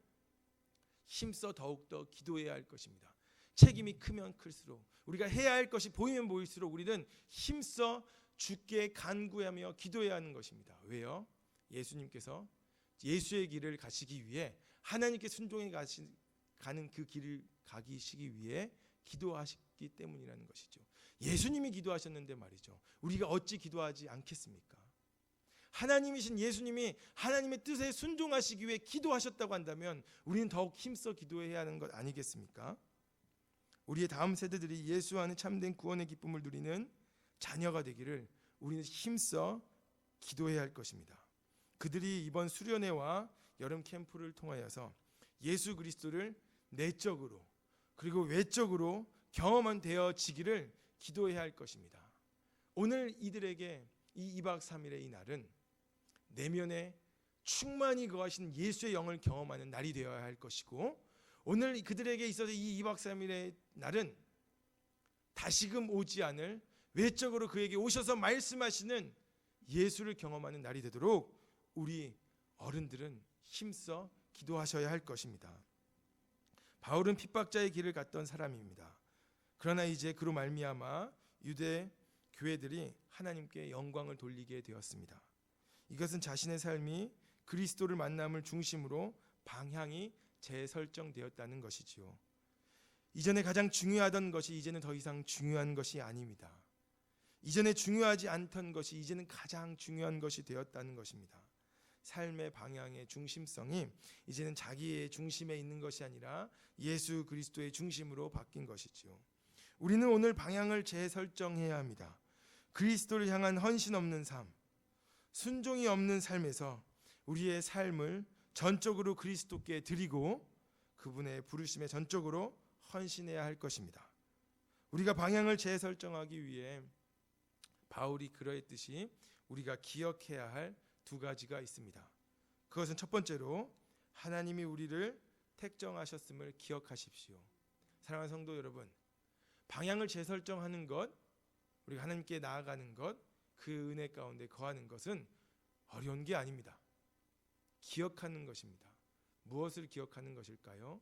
힘써 더욱더 기도해야 할 것입니다. 책임이 크면 클수록, 우리가 해야 할 것이 보이면 보일수록 우리는 힘써 주께 간구하며 기도해야 하는 것입니다. 왜요? 예수님께서 예수의 길을 가시기 위해, 하나님께 순종해 가는 그 길을 가시기 위해 기도하셨기 때문이라는 것이죠. 예수님이 기도하셨는데 말이죠. 우리가 어찌 기도하지 않겠습니까? 하나님이신 예수님이 하나님의 뜻에 순종하시기 위해 기도하셨다고 한다면 우리는 더욱 힘써 기도해야 하는 것 아니겠습니까? 우리의 다음 세대들이 예수 안에 참된 구원의 기쁨을 누리는 자녀가 되기를 우리는 힘써 기도해야 할 것입니다. 그들이 이번 수련회와 여름 캠프를 통하여서 예수 그리스도를 내적으로 그리고 외적으로 경험한 되어지기를 기도해야 할 것입니다. 오늘 이들에게 이 2박 3일의 이 날은 내면에 충만히 거하신 예수의 영을 경험하는 날이 되어야 할 것이고, 오늘 그들에게 있어서 이 2박 3일의 날은 다시금 오지 않을, 외적으로 그에게 오셔서 말씀하시는 예수를 경험하는 날이 되도록 우리 어른들은 힘써 기도하셔야 할 것입니다. 바울은 핍박자의 길을 갔던 사람입니다. 그러나 이제 그로 말미암아 유대 교회들이 하나님께 영광을 돌리게 되었습니다. 이것은 자신의 삶이 그리스도를 만남을 중심으로 방향이 재설정되었다는 것이지요. 이전에 가장 중요하던 것이 이제는 더 이상 중요한 것이 아닙니다. 이전에 중요하지 않던 것이 이제는 가장 중요한 것이 되었다는 것입니다. 삶의 방향의 중심성이 이제는 자기의 중심에 있는 것이 아니라 예수 그리스도의 중심으로 바뀐 것이지요. 우리는 오늘 방향을 재설정해야 합니다. 그리스도를 향한 헌신 없는 삶, 순종이 없는 삶에서 우리의 삶을 전적으로 그리스도께 드리고 그분의 부르심에 전적으로 헌신해야 할 것입니다. 우리가 방향을 재설정하기 위해 바울이 그러했듯이 우리가 기억해야 할 두 가지가 있습니다. 그것은 첫 번째로 하나님이 우리를 택정하셨음을 기억하십시오. 사랑하는 성도 여러분, 방향을 재설정하는 것, 우리가 하나님께 나아가는 것, 그 은혜 가운데 거하는 것은 어려운 게 아닙니다. 기억하는 것입니다. 무엇을 기억하는 것일까요?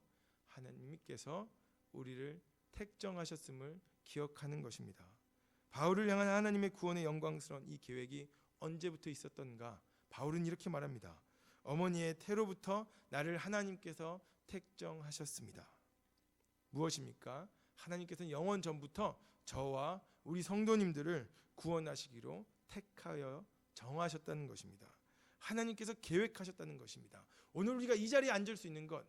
하나님께서 우리를 택정하셨음을 기억하는 것입니다. 바울을 향한 하나님의 구원의 영광스러운 이 계획이 언제부터 있었던가? 바울은 이렇게 말합니다. 어머니의 태로부터 나를 하나님께서 택정하셨습니다. 무엇입니까? 하나님께서는 영원 전부터 저와 우리 성도님들을 구원하시기로 택하여 정하셨다는 것입니다. 하나님께서 계획하셨다는 것입니다. 오늘 우리가 이 자리에 앉을 수 있는 것,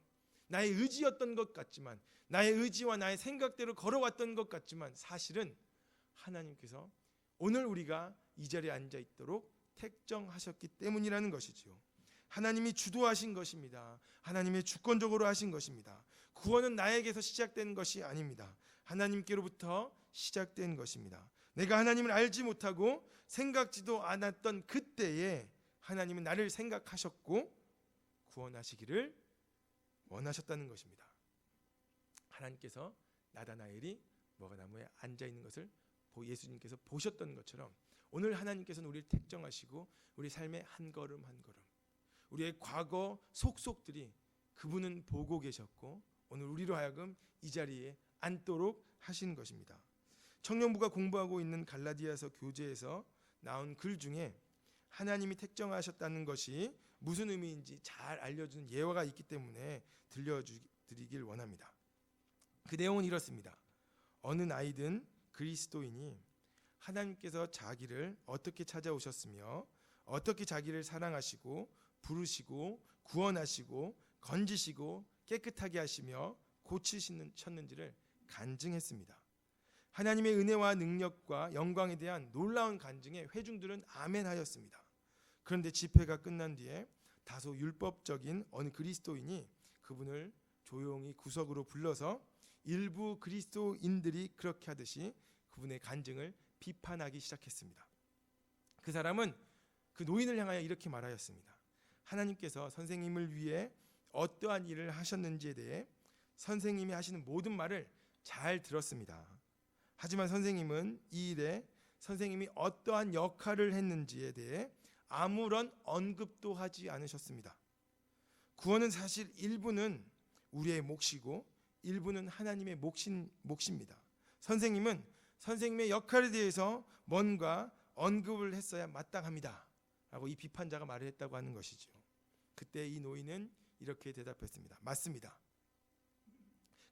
나의 의지였던 것 같지만, 나의 의지와 나의 생각대로 걸어왔던 것 같지만 사실은 하나님께서 오늘 우리가 이 자리에 앉아 있도록 택정하셨기 때문이라는 것이지요. 하나님이 주도하신 것입니다. 하나님의 주권적으로 하신 것입니다. 구원은 나에게서 시작된 것이 아닙니다. 하나님께로부터 시작된 것입니다. 내가 하나님을 알지 못하고 생각지도 않았던 그때에 하나님은 나를 생각하셨고 구원하시기를 원하셨다는 것입니다. 하나님께서 나다나엘이 무화과나무에 앉아 있는 것을 예수님께서 보셨던 것처럼 오늘 하나님께서는 우리를 택정하시고 우리 삶의 한 걸음 한 걸음, 우리의 과거 속속들이 그분은 보고 계셨고 오늘 우리로 하여금 이 자리에 앉도록 하시는 것입니다. 청년부가 공부하고 있는 갈라디아서 교재에서 나온 글 중에 하나님이 택정하셨다는 것이 무슨 의미인지 잘 알려주는 예화가 있기 때문에 들려드리길 원합니다. 그 내용은 이렇습니다. 어느 나이든 그리스도인이 하나님께서 자기를 어떻게 찾아오셨으며 어떻게 자기를 사랑하시고 부르시고 구원하시고 건지시고 깨끗하게 하시며 고치셨는지를 간증했습니다. 하나님의 은혜와 능력과 영광에 대한 놀라운 간증에 회중들은 아멘하였습니다. 그런데 집회가 끝난 뒤에 다소 율법적인 어느 그리스도인이 그분을 조용히 구석으로 불러서 일부 그리스도인들이 그렇게 하듯이 그분의 간증을 비판하기 시작했습니다. 그 사람은 그 노인을 향하여 이렇게 말하였습니다. 하나님께서 선생님을 위해 어떠한 일을 하셨는지에 대해 선생님이 하시는 모든 말을 잘 들었습니다. 하지만 선생님은 이 일에 선생님이 어떠한 역할을 했는지에 대해 아무런 언급도 하지 않으셨습니다. 구원은 사실 일부는 우리의 몫이고 일부는 하나님의 몫입니다. 선생님은 선생님의 역할에 대해서 뭔가 언급을 했어야 마땅합니다. 라고 이 비판자가 말을 했다고 하는 것이죠. 그때 이 노인은 이렇게 대답했습니다. 맞습니다.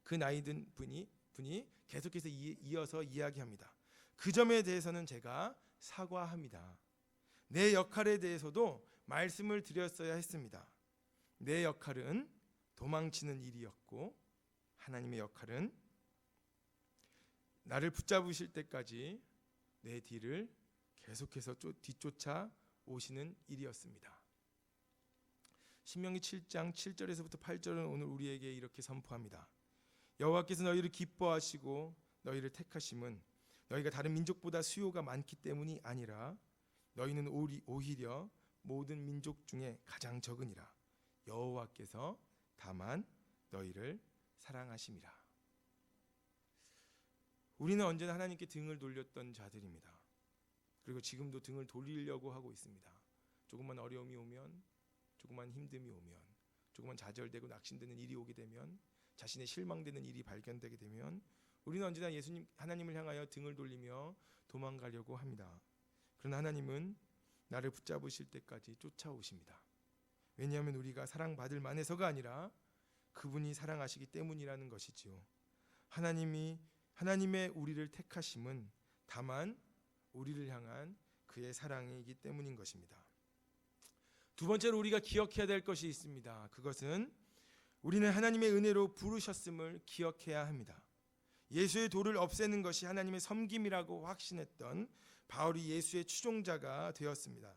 그 나이 든 분이 계속해서 이어서 이야기합니다. 그 점에 대해서는 제가 사과합니다. 내 역할에 대해서도 말씀을 드렸어야 했습니다. 내 역할은 도망치는 일이었고 하나님의 역할은 나를 붙잡으실 때까지 내 뒤를 계속해서 뒤쫓아 오시는 일이었습니다. 신명기 7장 7절에서부터 8절은 오늘 우리에게 이렇게 선포합니다. 여호와께서 너희를 기뻐하시고 너희를 택하심은 너희가 다른 민족보다 수요가 많기 때문이 아니라 너희는 오히려 모든 민족 중에 가장 적으니라. 여호와께서 다만 너희를 사랑하심이라. 우리는 언제나 하나님께 등을 돌렸던 자들입니다. 그리고 지금도 등을 돌리려고 하고 있습니다. 조금만 어려움이 오면, 조금만 힘듦이 오면, 조금만 좌절되고 낙심되는 일이 오게 되면, 자신의 실망되는 일이 발견되게 되면 우리는 언제나 하나님을 향하여 등을 돌리며 도망가려고 합니다. 그러나 하나님은 나를 붙잡으실 때까지 쫓아오십니다. 왜냐하면 우리가 사랑받을 만해서가 아니라 그분이 사랑하시기 때문이라는 것이지요. 하나님의 우리를 택하심은 다만 우리를 향한 그의 사랑이기 때문인 것입니다. 두 번째로 우리가 기억해야 될 것이 있습니다. 그것은 우리는 하나님의 은혜로 부르셨음을 기억해야 합니다. 예수의 도를 없애는 것이 하나님의 섬김이라고 확신했던 바울이 예수의 추종자가 되었습니다.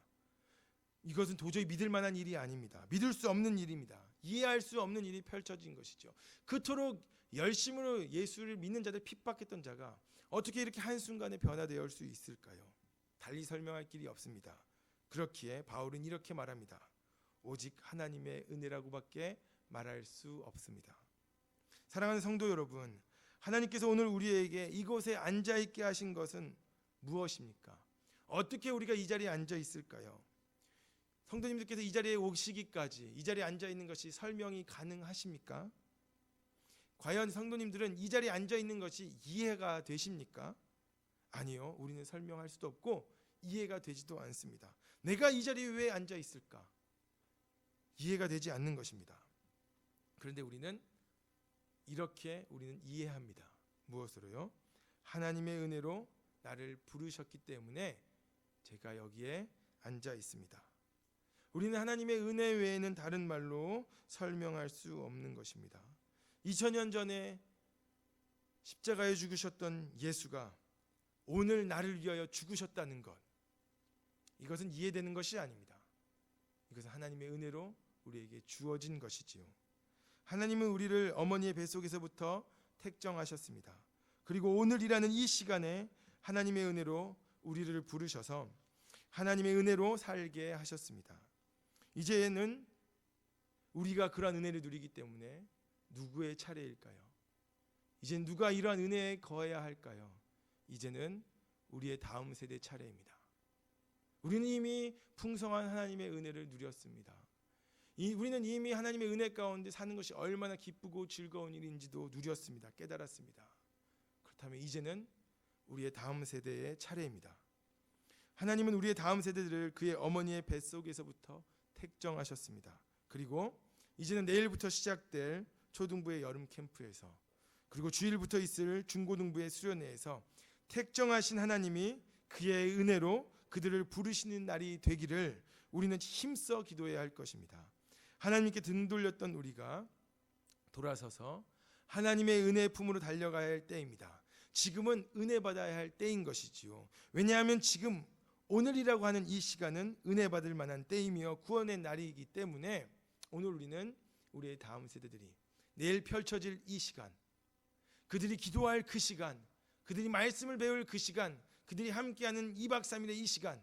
이것은 도저히 믿을 만한 일이 아닙니다. 믿을 수 없는 일입니다. 이해할 수 없는 일이 펼쳐진 것이죠. 그토록 열심으로 예수를 믿는 자들 핍박했던 자가 어떻게 이렇게 한순간에 변화되어 수 있을까요? 달리 설명할 길이 없습니다. 그렇기에 바울은 이렇게 말합니다. 오직 하나님의 은혜라고밖에 말할 수 없습니다. 사랑하는 성도 여러분, 하나님께서 오늘 우리에게 이곳에 앉아있게 하신 것은 무엇입니까? 어떻게 우리가 이 자리에 앉아 있을까요? 성도님들께서 이 자리에 오시기까지 이 자리에 앉아 있는 것이 설명이 가능하십니까? 과연 성도님들은 이 자리에 앉아 있는 것이 이해가 되십니까? 아니요, 우리는 설명할 수도 없고 이해가 되지도 않습니다. 내가 이 자리에 왜 앉아 있을까? 이해가 되지 않는 것입니다. 그런데 우리는 이해합니다. 무엇으로요? 하나님의 은혜로 나를 부르셨기 때문에 제가 여기에 앉아 있습니다. 우리는 하나님의 은혜 외에는 다른 말로 설명할 수 없는 것입니다. 2000년 전에 십자가에 죽으셨던 예수가 오늘 나를 위하여 죽으셨다는 것, 이것은 이해되는 것이 아닙니다. 이것은 하나님의 은혜로 우리에게 주어진 것이지요. 하나님은 우리를 어머니의 뱃속에서부터 택정하셨습니다. 그리고 오늘이라는 이 시간에 하나님의 은혜로 우리를 부르셔서 하나님의 은혜로 살게 하셨습니다. 이제는 우리가 그러한 은혜를 누리기 때문에 누구의 차례일까요? 이제는 누가 이러한 은혜에 거해야 할까요? 이제는 우리의 다음 세대 차례입니다. 우리는 이미 풍성한 하나님의 은혜를 누렸습니다. 우리는 이미 하나님의 은혜 가운데 사는 것이 얼마나 기쁘고 즐거운 일인지도 누렸습니다. 깨달았습니다. 그렇다면 이제는 우리의 다음 세대의 차례입니다. 하나님은 우리의 다음 세대들을 그의 어머니의 뱃속에서부터 택정하셨습니다. 그리고 이제는 내일부터 시작될 초등부의 여름 캠프에서, 그리고 주일부터 있을 중고등부의 수련회에서 택정하신 하나님이 그의 은혜로 그들을 부르시는 날이 되기를 우리는 힘써 기도해야 할 것입니다. 하나님께 등 돌렸던 우리가 돌아서서 하나님의 은혜의 품으로 달려가야 할 때입니다. 지금은 은혜 받아야 할 때인 것이지요. 왜냐하면 지금 오늘이라고 하는 이 시간은 은혜 받을 만한 때이며 구원의 날이기 때문에 오늘 우리는 우리의 다음 세대들이 내일 펼쳐질 이 시간, 그들이 기도할 그 시간, 그들이 말씀을 배울 그 시간, 그들이 함께하는 2박 3일의 이 시간,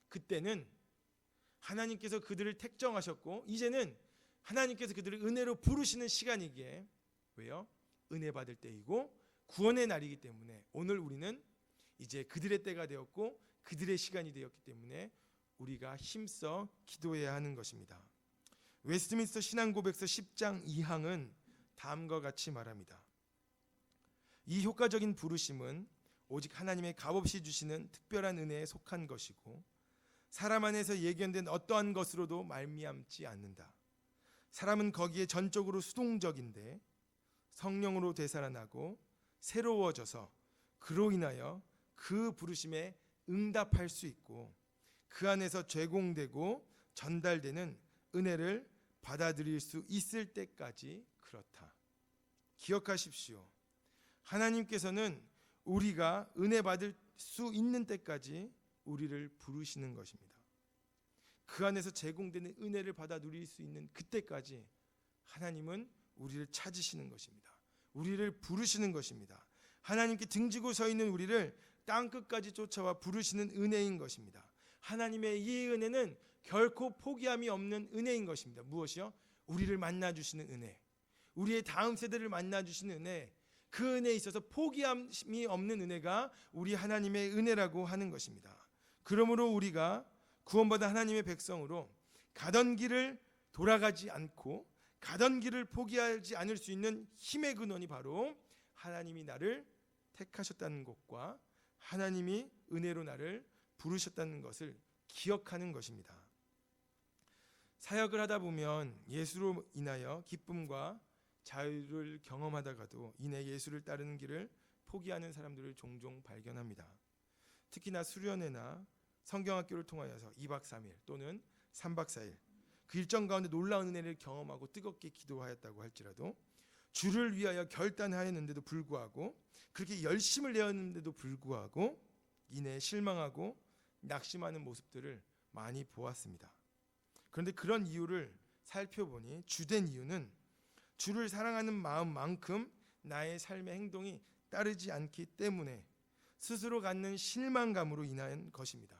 그때는 하나님께서 그들을 택정하셨고 이제는 하나님께서 그들을 은혜로 부르시는 시간이기에, 왜요? 은혜 받을 때이고 구원의 날이기 때문에 오늘 우리는 이제 그들의 때가 되었고 그들의 시간이 되었기 때문에 우리가 힘써 기도해야 하는 것입니다. 웨스트민스터 신앙고백서 10장 2항은 다음과 같이 말합니다. 이 효과적인 부르심은 오직 하나님의 값없이 주시는 특별한 은혜에 속한 것이고 사람 안에서 예견된 어떠한 것으로도 말미암지 않는다. 사람은 거기에 전적으로 수동적인데 성령으로 되살아나고 새로워져서 그로 인하여 그 부르심에 응답할 수 있고 그 안에서 제공되고 전달되는 은혜를 받아들일 수 있을 때까지 그렇다. 기억하십시오. 하나님께서는 우리가 은혜 받을 수 있는 때까지 우리를 부르시는 것입니다. 그 안에서 제공되는 은혜를 받아 누릴 수 있는 그때까지 하나님은 우리를 찾으시는 것입니다. 우리를 부르시는 것입니다. 하나님께 등지고 서 있는 우리를 땅끝까지 쫓아와 부르시는 은혜인 것입니다. 하나님의 이 은혜는 결코 포기함이 없는 은혜인 것입니다. 무엇이요? 우리를 만나주시는 은혜, 우리의 다음 세대를 만나주시는 은혜, 그 은혜에 있어서 포기함이 없는 은혜가 우리 하나님의 은혜라고 하는 것입니다. 그러므로 우리가 구원받은 하나님의 백성으로 가던 길을 돌아가지 않고 가던 길을 포기하지 않을 수 있는 힘의 근원이 바로 하나님이 나를 택하셨다는 것과 하나님이 은혜로 나를 부르셨다는 것을 기억하는 것입니다. 사역을 하다 보면 예수로 인하여 기쁨과 자유를 경험하다가도 이내 예수를 따르는 길을 포기하는 사람들을 종종 발견합니다. 특히나 수련회나 성경학교를 통하여서 2박 3일 또는 3박 4일 그 일정 가운데 놀라운 은혜를 경험하고 뜨겁게 기도하였다고 할지라도 주를 위하여 결단하였는데도 불구하고 그렇게 열심을 내었는데도 불구하고 이내 실망하고 낙심하는 모습들을 많이 보았습니다. 그런데 그런 이유를 살펴보니 주된 이유는 주를 사랑하는 마음만큼 나의 삶의 행동이 따르지 않기 때문에 스스로 갖는 실망감으로 인한 것입니다.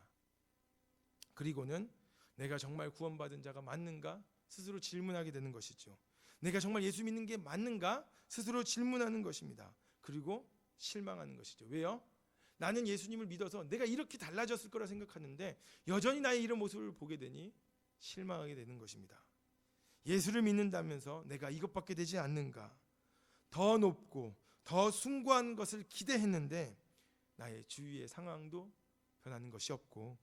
그리고는 내가 정말 구원받은 자가 맞는가 스스로 질문하게 되는 것이죠. 내가 정말 예수 믿는 게 맞는가 스스로 질문하는 것입니다. 그리고 실망하는 것이죠. 왜요? 나는 예수님을 믿어서 내가 이렇게 달라졌을 거라 생각하는데 여전히 나의 이런 모습을 보게 되니 실망하게 되는 것입니다. 예수를 믿는다면서 내가 이것밖에 되지 않는가? 더 높고 더 숭고한 것을 기대했는데 나의 주위의 상황도 변하는 것이 없고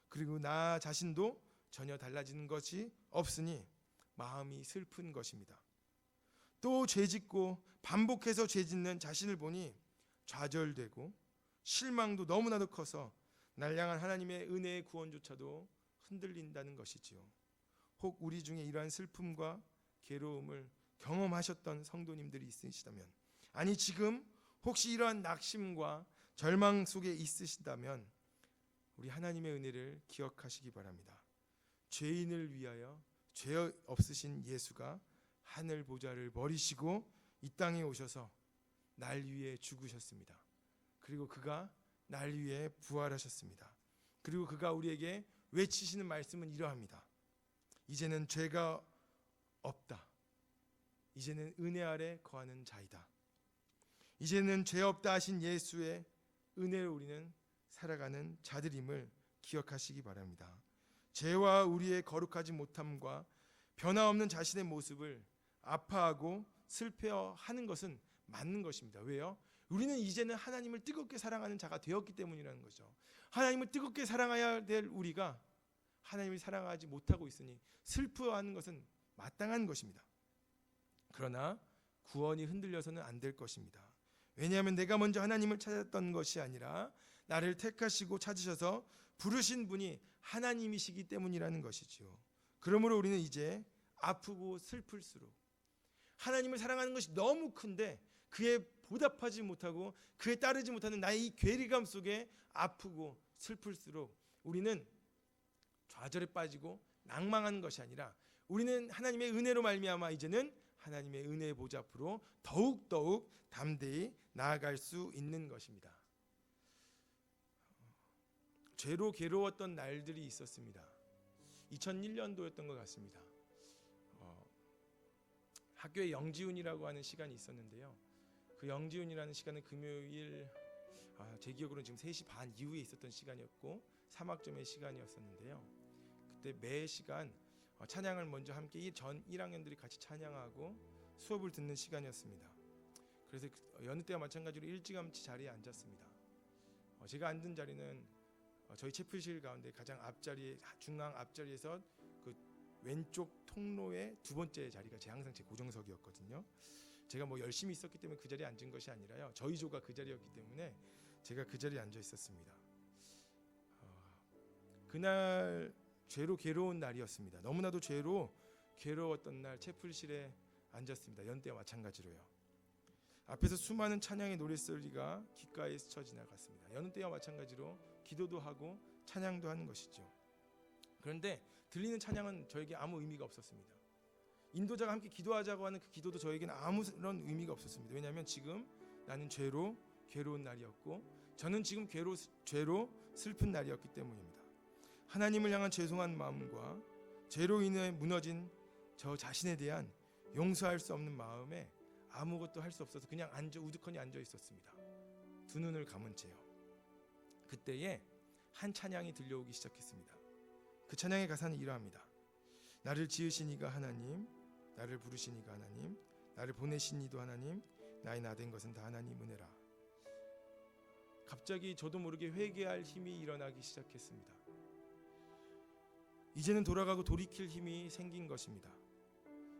그리고 나 자신도 전혀 달라지는 것이 없으니 마음이 슬픈 것입니다. 또 죄짓고 반복해서 죄짓는 자신을 보니 좌절되고 실망도 너무나도 커서 날 향한 하나님의 은혜의 구원조차도 흔들린다는 것이지요. 혹 우리 중에 이러한 슬픔과 괴로움을 경험하셨던 성도님들이 있으시다면, 아니 지금 혹시 이러한 낙심과 절망 속에 있으시다면 우리 하나님의 은혜를 기억하시기 바랍니다. 죄인을 위하여 죄 없으신 예수가 하늘 보좌를 버리시고 이 땅에 오셔서 날 위해 죽으셨습니다. 그리고 그가 날 위해 부활하셨습니다. 그리고 그가 우리에게 외치시는 말씀은 이러합니다. 이제는 죄가 없다. 이제는 은혜 아래 거하는 자이다. 이제는 죄 없다 하신 예수의 은혜로 우리는 살아가는 자들임을 기억하시기 바랍니다. 죄와 우리의 거룩하지 못함과 변화없는 자신의 모습을 아파하고 슬퍼하는 것은 맞는 것입니다. 왜요? 우리는 이제는 하나님을 뜨겁게 사랑하는 자가 되었기 때문이라는 거죠. 하나님을 뜨겁게 사랑해야 될 우리가 하나님을 사랑하지 못하고 있으니 슬퍼하는 것은 마땅한 것입니다. 그러나 구원이 흔들려서는 안 될 것입니다. 왜냐하면 내가 먼저 하나님을 찾았던 것이 아니라 나를 택하시고 찾으셔서 부르신 분이 하나님이시기 때문이라는 것이지요. 그러므로 우리는 이제 아프고 슬플수록 하나님을 사랑하는 것이 너무 큰데 그에 보답하지 못하고 그에 따르지 못하는 나의 이 괴리감 속에 아프고 슬플수록 우리는 좌절에 빠지고 낭망하는 것이 아니라 우리는 하나님의 은혜로 말미암아 이제는 하나님의 은혜의 보좌 앞으로 더욱 담대히 나아갈 수 있는 것입니다. 죄로 괴로웠던 날들이 있었습니다. 2001년도였던 것 같습니다. 학교에 영지훈이라고 하는 시간이 있었는데요. 그 영지훈이라는 시간은 금요일 제 기억으로는 지금 3시 반 이후에 있었던 시간이었고 3학점의 시간이었었는데요. 그때 매 시간 찬양을 먼저 함께 전 1학년들이 같이 찬양하고 수업을 듣는 시간이었습니다. 그래서 여느 때와 마찬가지로 일찌감치 자리에 앉았습니다. 제가 앉은 자리는 저희 채플실 가운데 가장 앞자리, 중앙 앞자리에서 그 왼쪽 통로의 두 번째 자리가 항상 제 고정석이었거든요. 제가 열심히 있었기 때문에 그 자리에 앉은 것이 아니라요. 저희 조가 그 자리였기 때문에 제가 그 자리에 앉아 있었습니다. 그날 죄로 괴로운 날이었습니다. 너무나도 죄로 괴로웠던 날 채플실에 앉았습니다. 연때와 마찬가지로요. 앞에서 수많은 찬양의 노랫소리가 귓가에 스쳐 지나갔습니다. 여느 때와 마찬가지로 기도도 하고 찬양도 하는 것이죠. 그런데 들리는 찬양은 저에게 아무 의미가 없었습니다. 인도자가 함께 기도하자고 하는 그 기도도 저에게는 아무런 의미가 없었습니다. 왜냐하면 지금 나는 죄로 괴로운 날이었고 저는 지금 죄로 슬픈 날이었기 때문입니다. 하나님을 향한 죄송한 마음과 죄로 인해 무너진 저 자신에 대한 용서할 수 없는 마음에 아무것도 할 수 없어서 그냥 우두커니 앉아 있었습니다. 두 눈을 감은 채요. 그때에 한 찬양이 들려오기 시작했습니다. 그 찬양의 가사는 이러합니다. 나를 지으신 이가 하나님, 나를 부르신 이가 하나님, 나를 보내신 이도 하나님, 나의 나 된 것은 다 하나님 은혜라. 갑자기 저도 모르게 회개할 힘이 일어나기 시작했습니다. 이제는 돌아가고 돌이킬 힘이 생긴 것입니다.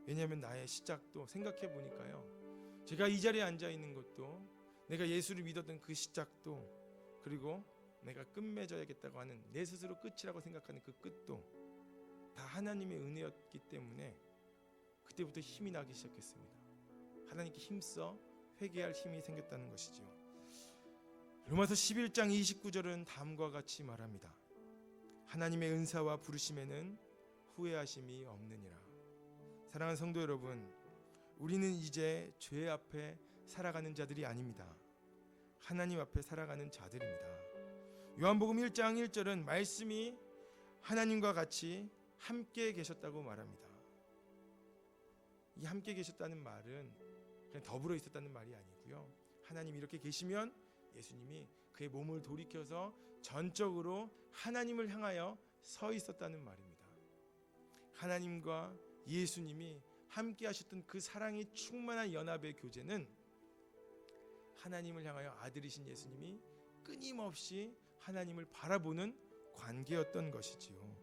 왜냐하면 나의 시작도 생각해 보니까요, 제가 이 자리에 앉아 있는 것도, 내가 예수를 믿었던 그 시작도, 그리고 내가 끝맺어야겠다고 하는 내 스스로 끝이라고 생각하는 그 끝도 다 하나님의 은혜였기 때문에 그때부터 힘이 나기 시작했습니다. 하나님께 힘써 회개할 힘이 생겼다는 것이죠. 로마서 11장 29절은 다음과 같이 말합니다. 하나님의 은사와 부르심에는 후회하심이 없느니라. 사랑하는 성도 여러분, 우리는 이제 죄 앞에 살아가는 자들이 아닙니다. 하나님 앞에 살아가는 자들입니다. 요한복음 1장 1절은 말씀이 하나님과 같이 함께 계셨다고 말합니다. 이 함께 계셨다는 말은 그냥 더불어 있었다는 말이 아니고요, 하나님이 이렇게 계시면 예수님이 그의 몸을 돌이켜서 전적으로 하나님을 향하여 서 있었다는 말입니다. 하나님과 예수님이 함께 하셨던 그 사랑이 충만한 연합의 교제는 하나님을 향하여 아들이신 예수님이 끊임없이 하나님을 바라보는 관계였던 것이지요.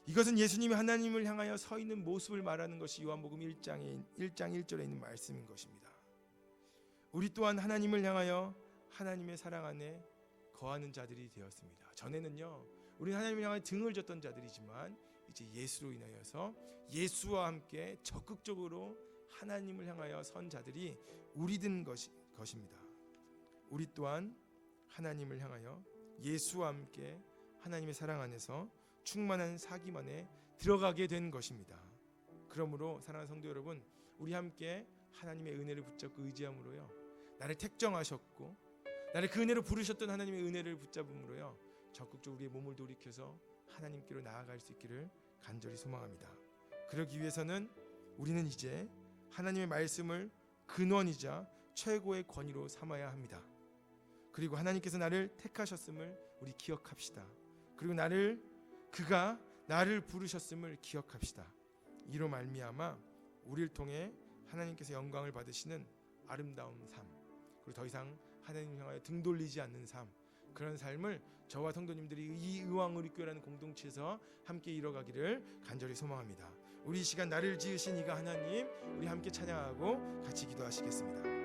이것은 예수님이 하나님을 향하여 서 있는 모습을 말하는 것이 요한복음 1장 1절에 있는 말씀인 것입니다. 우리 또한 하나님을 향하여 하나님의 사랑 안에 거하는 자들이 되었습니다. 전에는요, 우리는 하나님을 향하여 등을 졌던 자들이지만 이제 예수로 인하여서 예수와 함께 적극적으로 하나님을 향하여 선 자들이 우리 된 것입니다. 우리 또한 하나님을 향하여 예수와 함께 하나님의 사랑 안에서 충만한 사귐 안에 들어가게 된 것입니다. 그러므로 사랑하는 성도 여러분, 우리 함께 하나님의 은혜를 붙잡고 의지함으로요, 나를 택정하셨고 나를 그 은혜로 부르셨던 하나님의 은혜를 붙잡음으로요, 적극적으로 우리의 몸을 돌이켜서 하나님께로 나아갈 수 있기를 간절히 소망합니다. 그러기 위해서는 우리는 이제 하나님의 말씀을 근원이자 최고의 권위로 삼아야 합니다. 그리고 하나님께서 나를 택하셨음을 우리 기억합시다. 그리고 그가 나를 부르셨음을 기억합시다. 이로 말미암아 우리를 통해 하나님께서 영광을 받으시는 아름다운 삶, 그리고 더 이상 하나님 향하여 등 돌리지 않는 삶, 그런 삶을 저와 성도님들이 이 의왕의리교회라는 공동체에서 함께 이뤄가기를 간절히 소망합니다. 우리 이 시간 나를 지으신 이가 하나님, 우리 함께 찬양하고 같이 기도하시겠습니다.